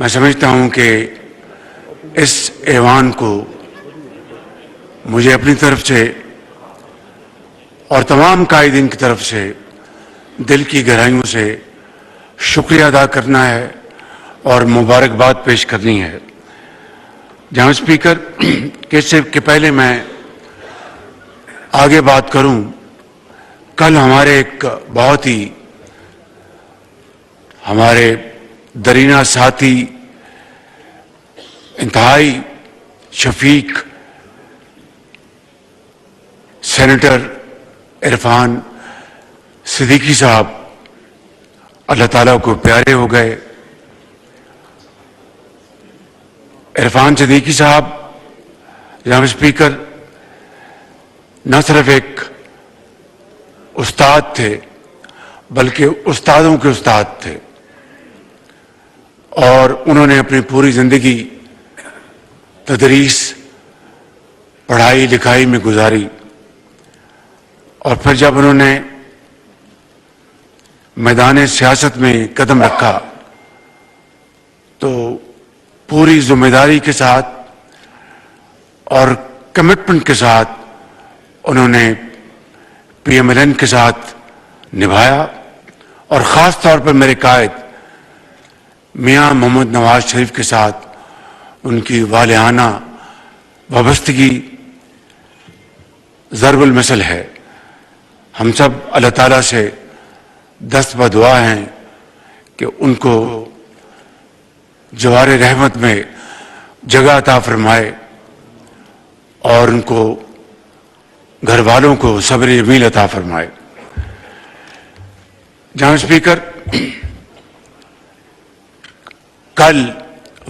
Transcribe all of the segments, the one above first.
میں سمجھتا ہوں کہ اس ایوان کو مجھے اپنی طرف سے اور تمام قائدین کی طرف سے دل کی گہرائیوں سے شکریہ ادا کرنا ہے اور مبارکباد پیش کرنی ہے۔ جناب اسپیکر، کہ پہلے میں آگے بات کروں، کل ہمارے ایک بہت ہی ہمارے درینہ ساتھی انتہائی شفیق سینیٹر عرفان صدیقی صاحب اللہ تعالیٰ کو پیارے ہو گئے۔ عرفان صدیقی صاحب جناب اسپیکر نہ صرف ایک استاد تھے بلکہ استادوں کے استاد تھے، اور انہوں نے اپنی پوری زندگی تدریس، پڑھائی لکھائی میں گزاری، اور پھر جب انہوں نے میدان سیاست میں قدم رکھا تو پوری ذمہ داری کے ساتھ اور کمٹمنٹ کے ساتھ انہوں نے پی ایم ایل این کے ساتھ نبھایا، اور خاص طور پر میرے قائد میاں محمد نواز شریف کے ساتھ ان کی والہانہ وابستگی ضرب المثل ہے۔ ہم سب اللہ تعالیٰ سے دست بدعا ہیں کہ ان کو جوار رحمت میں جگہ عطا فرمائے اور ان کو گھر والوں کو صبر جمیل عطا فرمائے۔ جناب اسپیکر، کل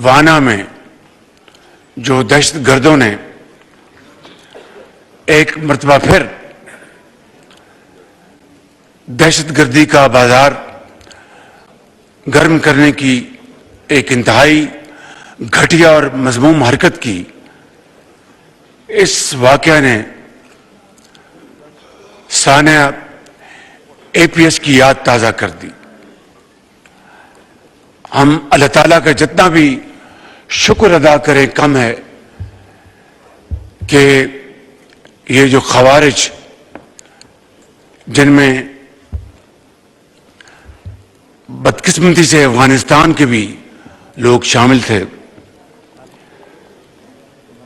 وانا میں جو دہشت گردوں نے ایک مرتبہ پھر دہشت گردی کا بازار گرم کرنے کی ایک انتہائی گھٹیا اور مذموم حرکت کی، اس واقعہ نے سانحہ اے پی ایس کی یاد تازہ کر دی۔ ہم اللہ تعالیٰ کا جتنا بھی شکر ادا کریں کم ہے کہ یہ جو خوارج جن میں بدقسمتی سے افغانستان کے بھی لوگ شامل تھے،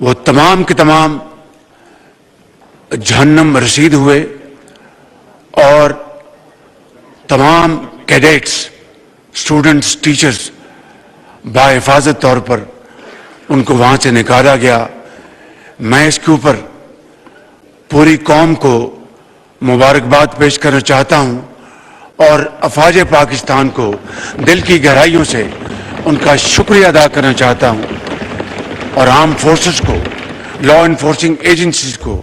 وہ تمام کے تمام جہنم رسید ہوئے، اور تمام کیڈیٹس، اسٹوڈنٹس، ٹیچرز باحفاظت طور پر ان کو وہاں سے نکالا گیا۔ میں اس کے اوپر پوری قوم کو مبارکباد پیش کرنا چاہتا ہوں اور افواج پاکستان کو دل کی گہرائیوں سے ان کا شکریہ ادا کرنا چاہتا ہوں، اور آرم فورسز کو، لا انفورسنگ ایجنسیز کو،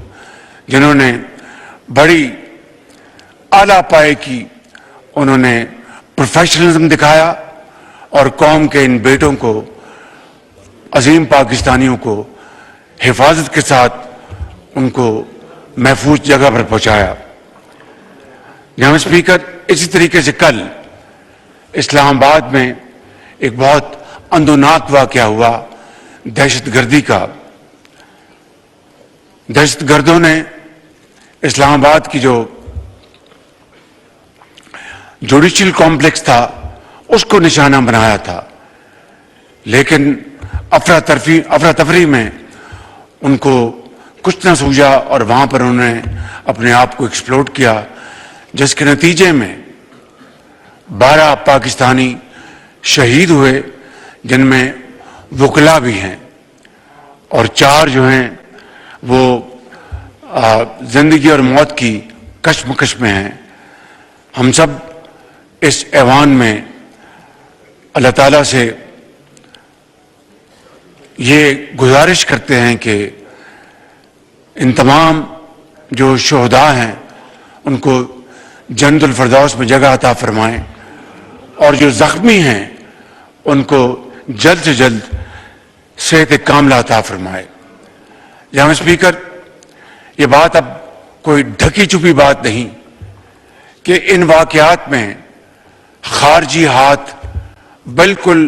جنہوں نے بڑی اعلیٰ پائے کی انہوں نے پروفیشنلزم دکھایا اور قوم کے ان بیٹوں کو، عظیم پاکستانیوں کو حفاظت کے ساتھ ان کو محفوظ جگہ پر پہنچایا۔ جناب اسپیکر، اسی طریقے سے کل اسلام آباد میں ایک بہت اندوناک واقعہ ہوا دہشت گردی کا۔ دہشت گردوں نے اسلام آباد کی جو جوڈیشل کمپلیکس تھا اس کو نشانہ بنایا تھا، لیکن افراتفری میں ان کو کچھ نہ سوجا اور وہاں پر انہوں نے اپنے آپ کو ایکسپلوڈ کیا، جس کے نتیجے میں 12 پاکستانی شہید ہوئے، جن میں وکلاء بھی ہیں، اور 4 جو ہیں وہ زندگی اور موت کی کشمکش میں ہیں۔ ہم سب اس ایوان میں اللہ تعالیٰ سے یہ گزارش کرتے ہیں کہ ان تمام جو شہداء ہیں ان کو جنت الفردوس میں جگہ عطا فرمائیں، اور جو زخمی ہیں ان کو جلد سے جلد صحت کاملہ عطا فرمائے۔ جناب اسپیکر، یہ بات اب کوئی ڈھکی چھپی بات نہیں کہ ان واقعات میں خارجی ہاتھ بالکل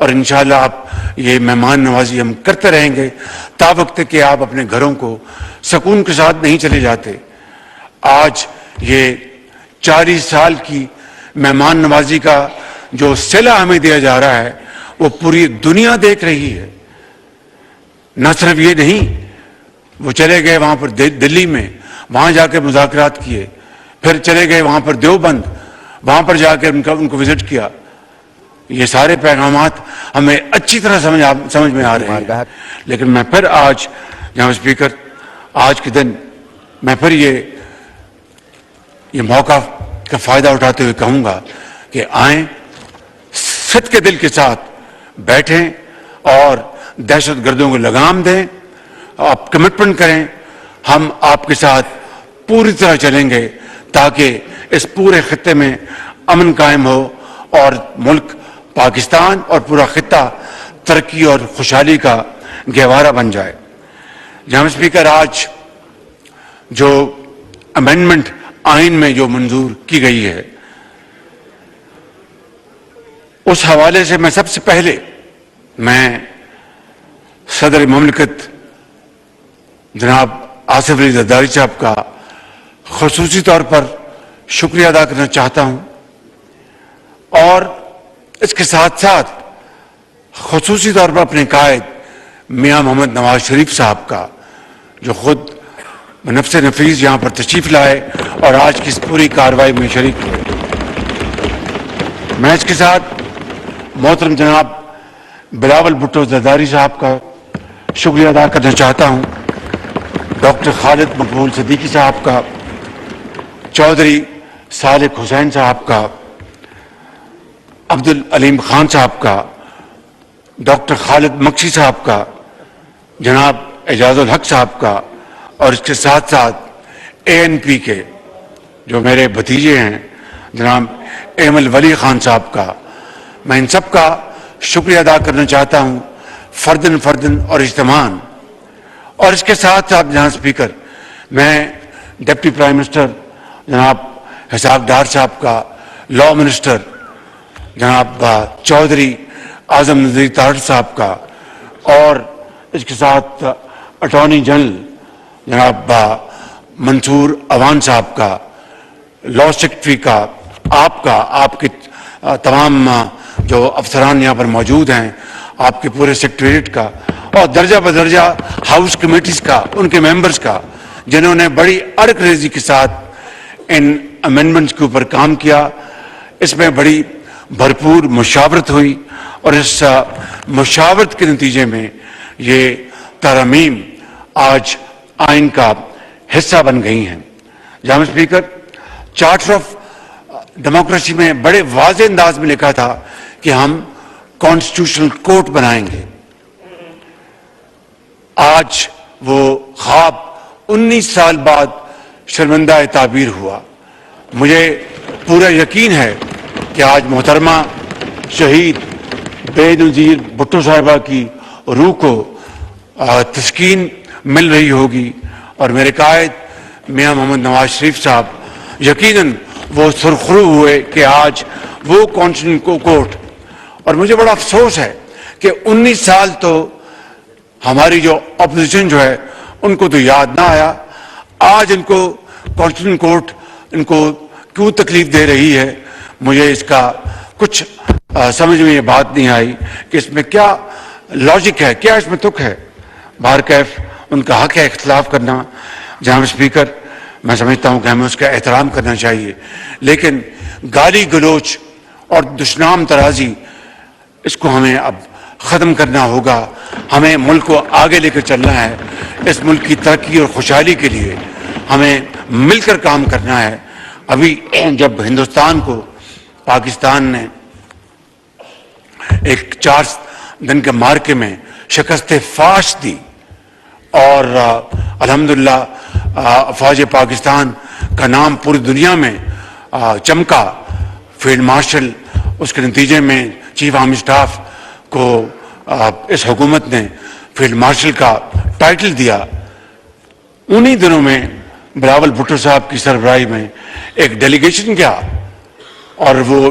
اور انشاءاللہ آپ یہ مہمان نوازی ہم کرتے رہیں گے تا وقت کہ آپ اپنے گھروں کو سکون کے ساتھ نہیں چلے جاتے۔ آج یہ 40 سال کی مہمان نوازی کا جو صلہ ہمیں دیا جا رہا ہے وہ پوری دنیا دیکھ رہی ہے۔ نہ صرف یہ نہیں، وہ چلے گئے وہاں پر دلی میں، وہاں جا کے مذاکرات کیے، پھر چلے گئے وہاں پر دیوبند، وہاں پر جا کے ان کو وزٹ کیا۔ یہ سارے پیغامات ہمیں اچھی طرح سمجھ میں آ رہے ہیں، لیکن میں پھر آج جناب اسپیکر، آج کے دن میں پھر یہ موقع کا فائدہ اٹھاتے ہوئے کہوں گا کہ آئیں، صدق کے دل کے ساتھ بیٹھیں اور دہشت گردوں کو لگام دیں، آپ کمٹمنٹ کریں، ہم آپ کے ساتھ پوری طرح چلیں گے تاکہ اس پورے خطے میں امن قائم ہو اور ملک پاکستان اور پورا خطہ ترقی اور خوشحالی کا گہوارہ بن جائے۔ جناب اسپیکر، آج جو امینڈمنٹ آئین میں جو منظور کی گئی ہے، اس حوالے سے میں سب سے پہلے صدر مملکت جناب آصف علی زرداری صاحب کا خصوصی طور پر شکریہ ادا کرنا چاہتا ہوں، اور اس کے ساتھ ساتھ خصوصی طور پر اپنے قائد میاں محمد نواز شریف صاحب کا، جو خود بنفس نفیس یہاں پر تشریف لائے اور آج کی اس پوری کارروائی میں شریک ہوئے۔ میں اس کے ساتھ محترم جناب بلاول بھٹو زرداری صاحب کا شکریہ ادا کرنا چاہتا ہوں، ڈاکٹر خالد مقبول صدیقی صاحب کا، چودھری صالح حسین صاحب کا، عبدالعلیم خان صاحب کا، ڈاکٹر خالد مکشی صاحب کا، جناب اعجاز الحق صاحب کا، اور اس کے ساتھ ساتھ ANP کے جو میرے بھتیجے ہیں جناب ایمل ولی خان صاحب کا، میں ان سب کا شکریہ ادا کرنا چاہتا ہوں فردن اور اجتماعاً۔ اور اس کے ساتھ ساتھ جناب اسپیکر، میں ڈپٹی پرائم منسٹر جناب اسحاق ڈار صاحب کا، لاء منسٹر جناب چودھری اعظم نذیر تارڑ صاحب کا، اور اس کے ساتھ اٹارنی جنرل جناب منصور اوان صاحب کا، لاء سیکرٹری کا، آپ کے تمام جو افسران یہاں پر موجود ہیں، آپ کے پورے سیکریٹریٹ کا، اور درجہ بدرجہ ہاؤس کمیٹیز کا، ان کے ممبرز کا، جنہوں نے بڑی اڑک ریزی کے ساتھ ان امینڈمنٹس کے اوپر کام کیا۔ اس میں بڑی بھرپور مشاورت ہوئی اور اس مشاورت کے نتیجے میں یہ ترامیم آج آئین کا حصہ بن گئی ہیں۔ جناب اسپیکر، چارٹر آف ڈیموکریسی میں بڑے واضح انداز میں لکھا تھا کہ ہم کانسٹیٹیوشنل کورٹ بنائیں گے۔ آج وہ خواب 19 سال بعد شرمندہ تعبیر ہوا۔ مجھے پورا یقین ہے کہ آج محترمہ شہید بے نظیر بھٹو صاحبہ کی روح کو تسکین مل رہی ہوگی، اور میرے قائد میاں محمد نواز شریف صاحب یقیناً وہ سرخرو ہوئے کہ آج وہ کانسٹیٹیوشنل کورٹ، اور مجھے بڑا افسوس ہے کہ 19 سال تو ہماری جو اپوزیشن جو ہے ان کو تو یاد نہ آیا، آج ان کو کانسٹیٹیوشنل کورٹ ان کو کیوں تکلیف دے رہی ہے، مجھے اس کا کچھ سمجھ میں یہ بات نہیں آئی کہ اس میں کیا لاجک ہے، کیا اس میں تک ہے۔ بہرکیف ان کا حق ہے اختلاف کرنا۔ جناب اسپیکر، میں سمجھتا ہوں کہ ہمیں اس کا احترام کرنا چاہیے، لیکن گالی گلوچ اور دشنام ترازی، اس کو ہمیں اب ختم کرنا ہوگا۔ ہمیں ملک کو آگے لے کر چلنا ہے، اس ملک کی ترقی اور خوشحالی کے لیے ہمیں مل کر کام کرنا ہے۔ ابھی جب ہندوستان کو پاکستان نے ایک 4 دن کے مارکے میں شکست فاش دی اور الحمدللہ افواج پاکستان کا نام پوری دنیا میں چمکا، فیلڈ مارشل اس کے نتیجے میں چیف آرمی اسٹاف کو اس حکومت نے فیلڈ مارشل کا ٹائٹل دیا، انہی دنوں میں بلاول بھٹو صاحب کی سربراہی میں ایک ڈیلیگیشن گیا اور وہ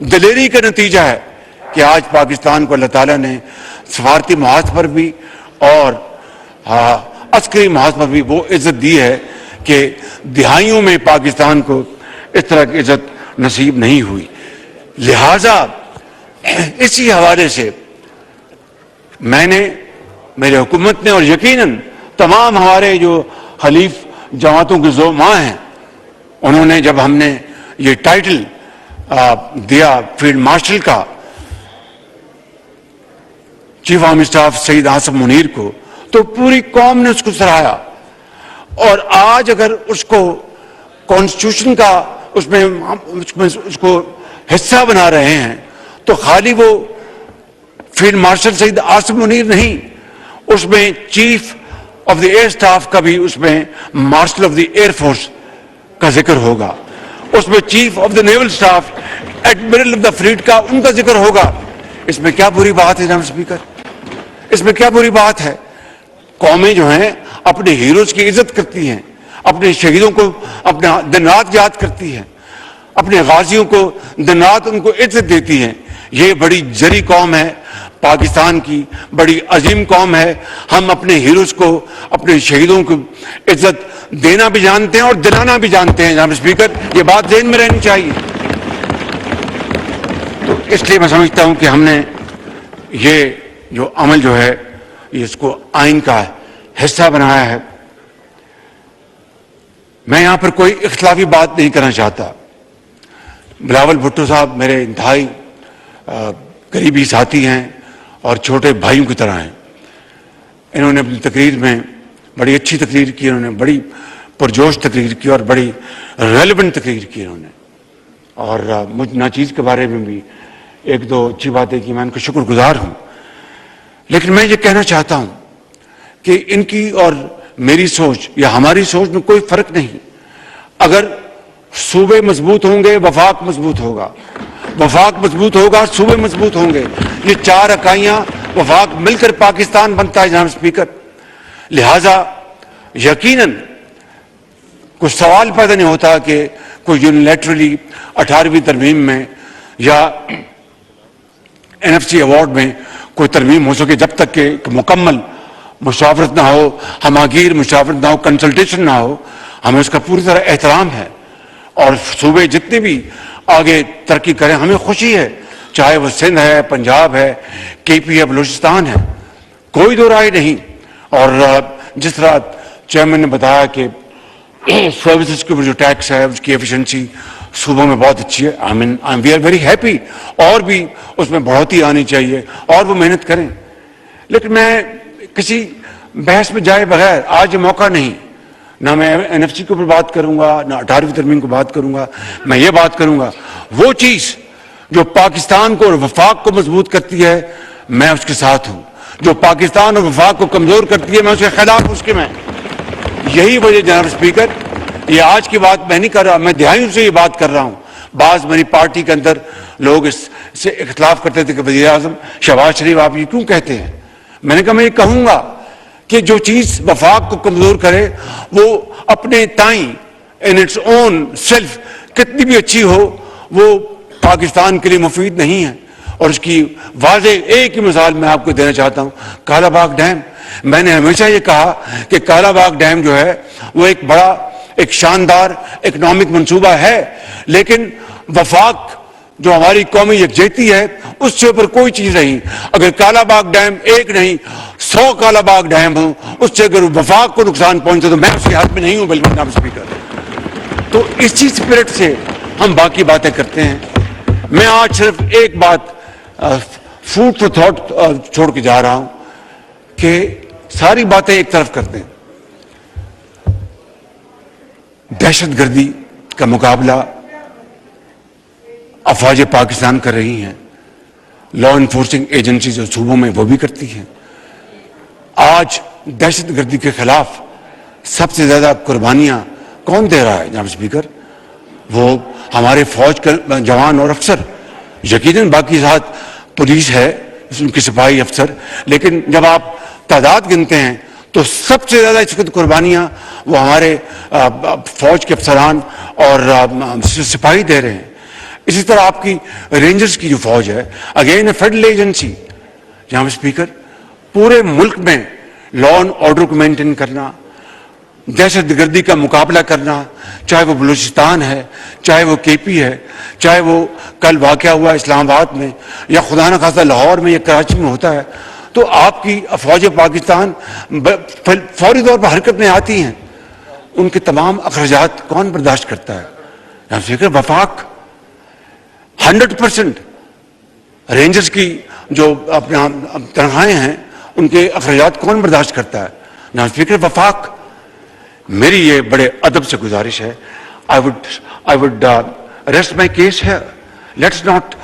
دلیری کا نتیجہ ہے کہ آج پاکستان کو اللہ تعالیٰ نے سفارتی محاذ پر بھی اور عسکری محاذ پر بھی وہ عزت دی ہے کہ دہائیوں میں پاکستان کو اس طرح کی عزت نصیب نہیں ہوئی. لہذا اسی حوالے سے میں نے، میرے حکومت نے اور یقیناً تمام ہمارے جو حلیف جماعتوں کے زعماء ہیں، انہوں نے جب ہم نے یہ ٹائٹل دیا فیلڈ مارشل کا چیف آرمی اسٹاف سعید آصف منیر کو، تو پوری قوم نے اس کو سراہا. اور آج اگر اس کو کانسٹیٹیوشن کا اس کو حصہ بنا رہے ہیں تو خالی وہ فیلڈ مارشل سعید آصف منیر نہیں، اس میں chief of the air staff کا بھی، اس میں martial of the air force کا ذکر ہوگا، اس میں chief of the naval staff admiral of the flat کا ان کا ذکر ہوگا. اس میں کیا بری بات ہے جناب اسپیکر؟ اس میں کیا بری بات ہے؟ قومیں جو ہیں اپنے ہیروز کی عزت کرتی ہیں، اپنے شہیدوں کو اپنے دن رات یاد کرتی ہیں، اپنے غازیوں کو دن رات ان کو عزت دیتی ہیں. یہ بڑی جری قوم ہے، پاکستان کی بڑی عظیم قوم ہے. ہم اپنے ہیروز کو، اپنے شہیدوں کو عزت دینا بھی جانتے ہیں اور دلانا بھی جانتے ہیں جناب اسپیکر. یہ بات ذہن میں رہنی چاہیے. تو اس لیے میں سمجھتا ہوں کہ ہم نے یہ جو عمل جو ہے اس کو آئین کا حصہ بنایا ہے. میں یہاں پر کوئی اختلافی بات نہیں کرنا چاہتا. بلاول بھٹو صاحب میرے انتہائی قریبی ساتھی ہیں اور چھوٹے بھائیوں کی طرح ہیں. انہوں نے اپنی تقریر میں بڑی اچھی تقریر کی، انہوں نے بڑی پرجوش تقریر کی اور بڑی ریلیونٹ تقریر کی انہوں نے. اور مجھ ناچیز کے بارے میں بھی ایک دو اچھی باتیں کی، میں ان کا شکر گزار ہوں. لیکن میں یہ کہنا چاہتا ہوں کہ ان کی اور میری سوچ یا ہماری سوچ میں کوئی فرق نہیں. اگر صوبے مضبوط ہوں گے وفاق مضبوط ہوگا، وفاق مضبوط ہوگا صوبے مضبوط ہوں گے. یہ چار اکائیاں وفاق مل کر پاکستان بنتا ہے جناب اسپیکر. لہذا یقیناً کوئی سوال پیدا نہیں ہوتا کہ کوئی یونیلیٹرلی 18ویں ترمیم میں یا NFC ایوارڈ میں کوئی ترمیم ہو سکے جب تک کہ مکمل مشاورت نہ ہو، ہماگیر مشاورت نہ ہو، کنسلٹیشن نہ ہو. ہمیں اس کا پوری طرح احترام ہے اور صوبے جتنے بھی آگے ترقی کریں ہمیں خوشی ہے، چاہے وہ سندھ ہے، پنجاب ہے، KP ہے، بلوچستان ہے، کوئی دو رائے نہیں. اور جس طرح چیئرمین نے بتایا کہ سروسز کے اوپر جو ٹیکس ہے اس کی ایفیشنسی صوبوں میں بہت اچھی ہے. We are very happy. اور بھی اس میں بڑھوتری آنی چاہیے اور وہ محنت کریں. لیکن میں کسی بحث میں جائے بغیر آج موقع نہیں، نہ میں NFC کے اوپر بات کروں گا، نہ 18ویں ترمیم کو بات کروں گا. میں یہ بات کروں گا وہ چیز جو پاکستان کو اور وفاق کو مضبوط کرتی ہے میں اس کے ساتھ ہوں. جو پاکستان اور وفاق کو کمزور کرتی ہے میں اس کے خلاف ہوں. اس کے میں یہی وجہ جناب اسپیکر، یہ آج کی بات میں نہیں کر رہا، میں دہائیوں سے یہ بات کر رہا ہوں. بعض میری پارٹی کے اندر لوگ اس سے اختلاف کرتے تھے کہ وزیر اعظم شہباز شریف آپ یہ کیوں کہتے ہیں. میں نے کہا میں یہ کہوں گا کہ جو چیز وفاق کو کمزور کرے وہ اپنے تائیں ان اٹس اون سیلف کتنی بھی اچھی ہو وہ پاکستان کے لیے مفید نہیں ہے. اور اس کی واضح ایک ہی مثال میں آپ کو دینا چاہتا ہوں، کالا باغ ڈیم. میں نے ہمیشہ یہ کہا کہ کالا باغ ڈیم جو ہے وہ ایک بڑا ایک شاندار اکنامک منصوبہ ہے، لیکن وفاق جو ہماری قومی یکجہتی ہے اس سے اوپر کوئی چیز نہیں. اگر کالا باغ ڈیم ایک نہیں 100 کالا باغ ڈیم ہوں، اس سے اگر وفاق کو نقصان پہنچے تو میں اس کے ہاتھ میں نہیں ہوں. بلکہ جناب اسپیکر، تو اسی اسپرٹ سے ہم باقی باتیں کرتے ہیں. میں آج صرف ایک بات فوڈ فار تھاٹ چھوڑ کے جا رہا ہوں کہ ساری باتیں ایک طرف کرتے ہیں. دہشت گردی کا مقابلہ افواج پاکستان کر رہی ہیں، لا انفورسنگ ایجنسیز جو صوبوں میں وہ بھی کرتی ہیں. آج دہشت گردی کے خلاف سب سے زیادہ قربانیاں کون دے رہا ہے جناب اسپیکر؟ وہ ہمارے فوج کے جوان اور افسر. یقیناً باقی ساتھ پولیس ہے، ان کے سپاہی افسر، لیکن جب آپ تعداد گنتے ہیں تو سب سے زیادہ اس وقت قربانیاں وہ ہمارے فوج کے افسران اور سپاہی دے رہے ہیں. اسی طرح آپ کی رینجرز کی جو فوج ہے، اگین اے فیڈرل ایجنسی، جہاں اسپیکر پورے ملک میں لا اینڈ آرڈر کو مینٹین کرنا، دہشت گردی کا مقابلہ کرنا، چاہے وہ بلوچستان ہے، چاہے وہ کے پی ہے، چاہے وہ کل واقعہ ہوا اسلام آباد میں، یا خدا نہ خواستہ لاہور میں یا کراچی میں ہوتا ہے، تو آپ کی فوج پاکستان فوری طور پر حرکت میں آتی ہیں. ان کے تمام اخراجات کون برداشت کرتا ہے؟ جناب اسپیکر، وفاق 100% رینجرز کی جو اپنا تنخواہیں ہیں ان کے اخراجات کون برداشت کرتا ہے؟ جناب اسپیکر، وفاق. میری یہ بڑے ادب سے گزارش ہے، I would rest my case here. Let's not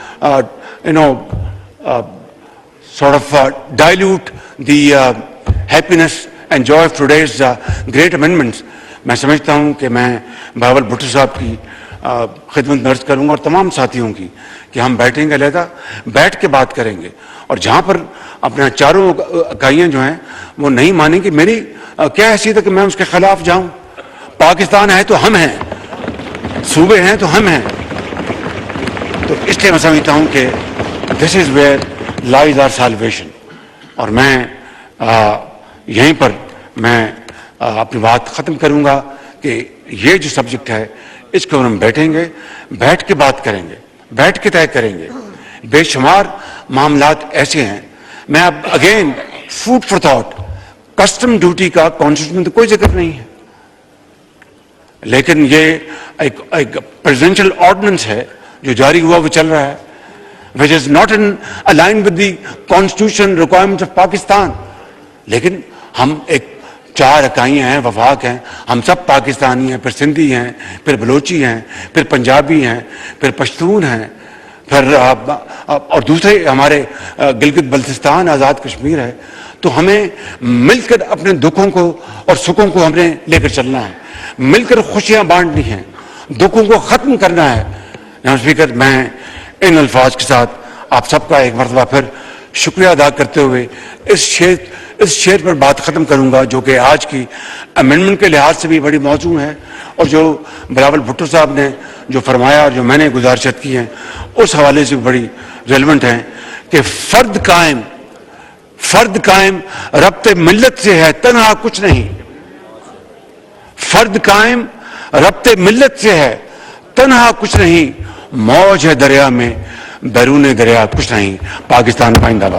sort of dilute the happiness and joy of today's great amendments. میں سمجھتا ہوں کہ میں بہاول بھٹو صاحب کی خدمت میں عرض کروں گا اور تمام ساتھیوں کی کہ ہم بیٹھیں گے علیحدہ، بیٹھ کے بات کریں گے، اور جہاں پر اپنا چاروں اکائیاں جو ہیں وہ نہیں مانیں گی، میری کیا حیثیت ہے کہ میں اس کے خلاف جاؤں؟ پاکستان ہے تو ہم ہیں، صوبے ہیں تو ہم ہیں. تو اس لیے میں سمجھتا ہوں کہ this is where lies our salvation. اور میں یہیں پر میں اپنی بات ختم کروں گا کہ یہ جو سبجیکٹ ہے اس کو ہم بیٹھیں گے، بیٹھ کے بات کریں گے، بیٹھ کے طے کریں گے. بے شمار معاملات ایسے ہیں. میں اب again food for thought, custom duty کا کانسٹیٹیوشن میں تو کوئی ذکر نہیں ہے، لیکن یہ ایک پریزیڈنشل آرڈیننس ہے جو جاری ہوا وہ چل رہا ہے، which is not in aligned with the constitution requirements of Pakistan. لیکن ہم ایک 4 اکائیاں ہیں، وفاق ہیں، ہم سب پاکستانی ہیں، پھر سندھی ہیں، پھر بلوچی ہیں، پھر پنجابی ہیں، پھر پشتون ہیں، پھر اور دوسرے ہمارے گلگت بلتستان آزاد کشمیر ہے. تو ہمیں مل کر اپنے دکھوں کو اور سکھوں کو ہم نے لے کر چلنا ہے، مل کر خوشیاں بانٹنی ہیں، دکھوں کو ختم کرنا ہے. جناب اسپیکر، میں ان الفاظ کے ساتھ آپ سب کا ایک مرتبہ پھر شکریہ ادا کرتے ہوئے اس شعر پر بات ختم کروں گا جو کہ آج کی امینڈمنٹ کے لحاظ سے بھی بڑی موزوں ہے، اور جو بلاول بھٹو صاحب نے جو فرمایا اور جو میں نے گزارشات کی ہیں اس حوالے سے بڑی ریلیونٹ ہیں کہ فرد قائم ربط ملت سے ہے، تنہا کچھ نہیں. فرد قائم ربط ملت سے ہے، تنہا کچھ نہیں. موج ہے دریا میں، بیرون دریا کچھ نہیں. پاکستان زندہ باد.